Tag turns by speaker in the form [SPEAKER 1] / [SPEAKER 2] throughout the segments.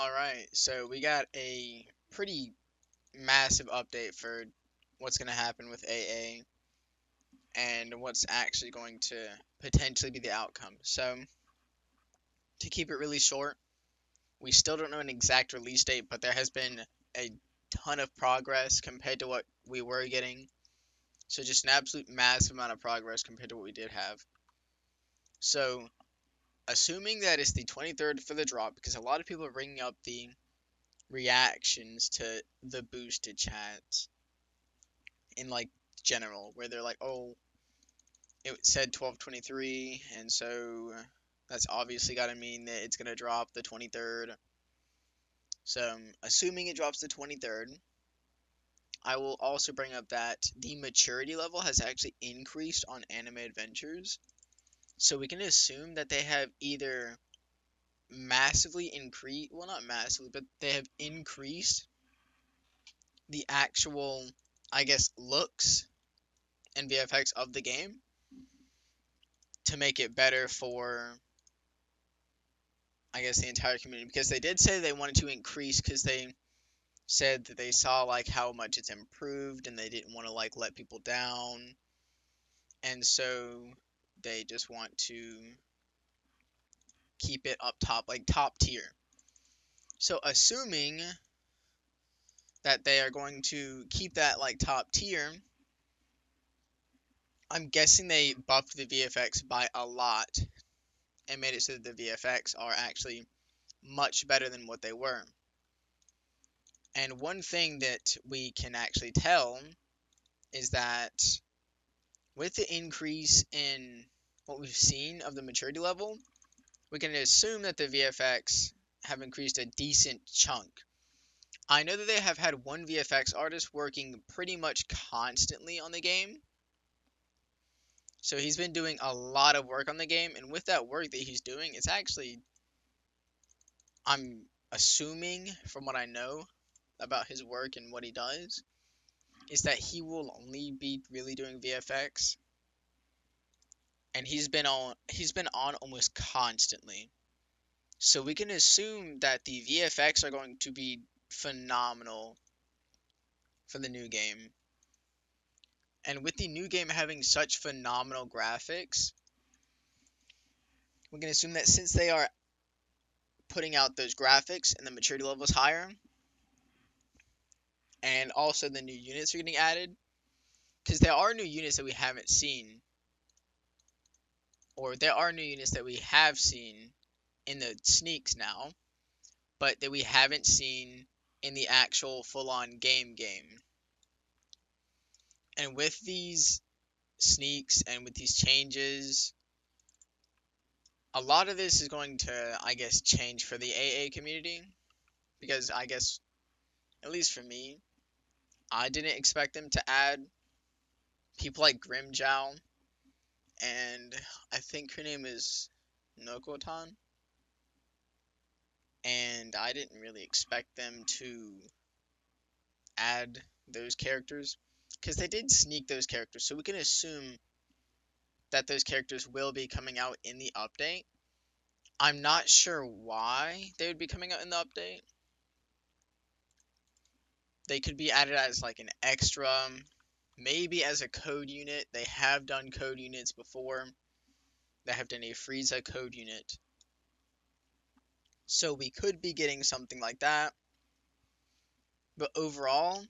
[SPEAKER 1] Alright, so we got a pretty massive update for what's going to happen with AA and what's actually going to potentially be the outcome. So, to keep it really short, we still don't know an exact release date, but there has been a ton of progress compared to what we were getting. So, just an absolute massive amount of progress compared to what we did have. So, assuming that it's the 23rd for the drop, because a lot of people are bringing up the reactions to the boosted chats in like general, where they're like, oh, it said 12/23, and so that's obviously got to mean that it's gonna drop the 23rd. So assuming it drops the 23rd, I will also bring up that the maturity level has actually increased on Anime Adventures. So we can assume that they have either massively increased, well, not massively, but they have increased the actual, I guess, looks and VFX of the game to make it better for, I guess, the entire community, because they did say they wanted to increase, because they said that they saw like how much it's improved and they didn't want to like let people down, and so they just want to keep it up top, like top tier. So assuming that they are going to keep that like top tier, I'm guessing they buffed the VFX by a lot and made it so that the VFX are actually much better than what they were. And one thing that we can actually tell is that with the increase in what we've seen of the maturity level, we can assume that the VFX have increased a decent chunk. I know that they have had one VFX artist working pretty much constantly on the game. So he's been doing a lot of work on the game, and with that work that he's doing, it's actually, I'm assuming from what I know about his work and what he does, is that he will only be really doing VFX, and he's been on almost constantly. So we can assume that the VFX are going to be phenomenal for the new game. And with the new game having such phenomenal graphics, we can assume that since they are putting out those graphics and the maturity level is higher, and also the new units are getting added, because there are new units that we haven't seen, or there are new units that we have seen in the sneaks now, but that we haven't seen in the actual full-on game. And with these sneaks and with these changes, a lot of this is going to, I guess, change for the AA community, because I guess, at least for me, I didn't expect them to add people like Grimjow, and I think her name is Nokotan, and I didn't really expect them to add those characters, because they did sneak those characters, so we can assume that those characters will be coming out in the update. I'm not sure why they would be coming out in the update. They could be added as like an extra, maybe as a code unit. They have done code units before. They have done a Frieza code unit. So we could be getting something like that. But overall,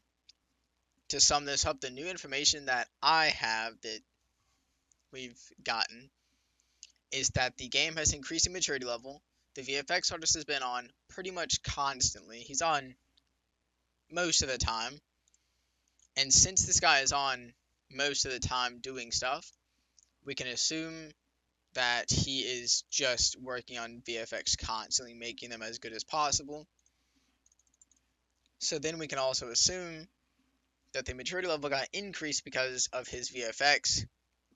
[SPEAKER 1] to sum this up, the new information that I have that we've gotten is that the game has increased in maturity level. The VFX artist has been on pretty much constantly. He's on most of the time. And since this guy is on most of the time doing stuff, we can assume that he is just working on VFX constantly, making them as good as possible. So then we can also assume that the maturity level got increased because of his VFX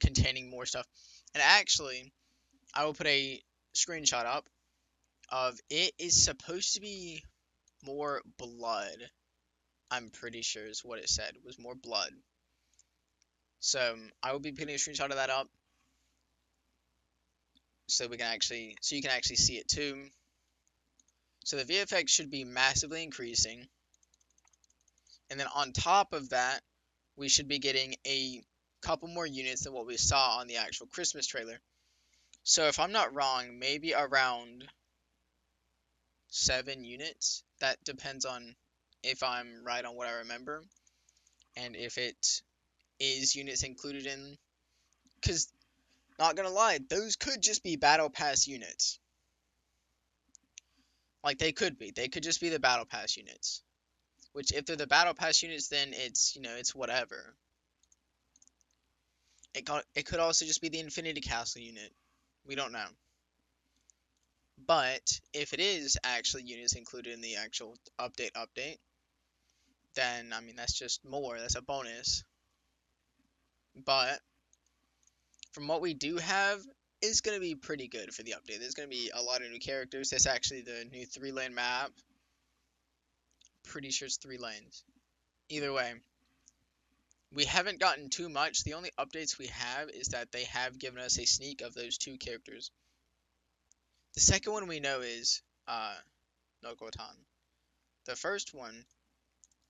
[SPEAKER 1] containing more stuff. And actually, I will put a screenshot up of it is supposed to be more blood. I'm pretty sure is what it said, was more blood. So I will be putting a screenshot of that up so you can actually see it too. So the VFX should be massively increasing. And then on top of that, we should be getting a couple more units than what we saw on the actual Christmas trailer. So if I'm not wrong, maybe around 7 units. That depends on if I'm right on what I remember and if it is units included in. Because, not gonna lie, those could just be Battle Pass units. Like, they could be. They could just be the Battle Pass units. Which, if they're the Battle Pass units, then it's, it's whatever. It could also just be the Infinity Castle unit. We don't know. But if it is actually units included in the actual update, then I mean that's just more. That's a bonus. But from what we do have, it's gonna be pretty good for the update. There's gonna be a lot of new characters. That's actually the new 3-lane map. Pretty sure it's 3 lanes. Either way, we haven't gotten too much. The only updates we have is that they have given us a sneak of those 2 characters. The second one we know is Nogotan. The first one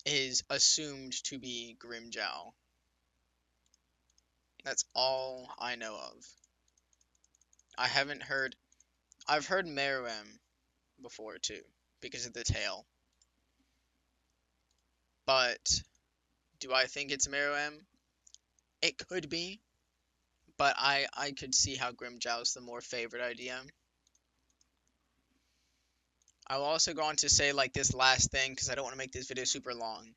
[SPEAKER 1] is assumed to be Grimjow. That's all I know of. I haven't heard. I've heard Meruem before too, because of the tail. But do I think it's Meruem? It could be, but I could see how Grimjow's the more favorite idea. I will also go on to say like this last thing because I don't want to make this video super long.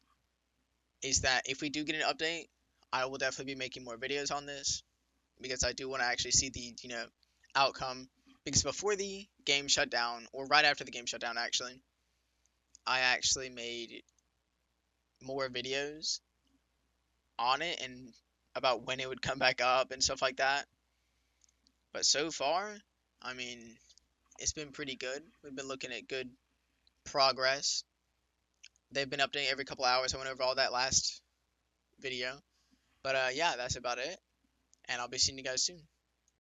[SPEAKER 1] Is that if we do get an update, I will definitely be making more videos on this because I do want to actually see the outcome. Because before the game shut down, or right after the game shut down, actually, I actually made more videos on it and about when it would come back up and stuff like that. But so far, I mean, it's been pretty good. We've been looking at good progress. They've been updating every couple hours. I went over all that last video. But yeah, that's about it. And I'll be seeing you guys soon.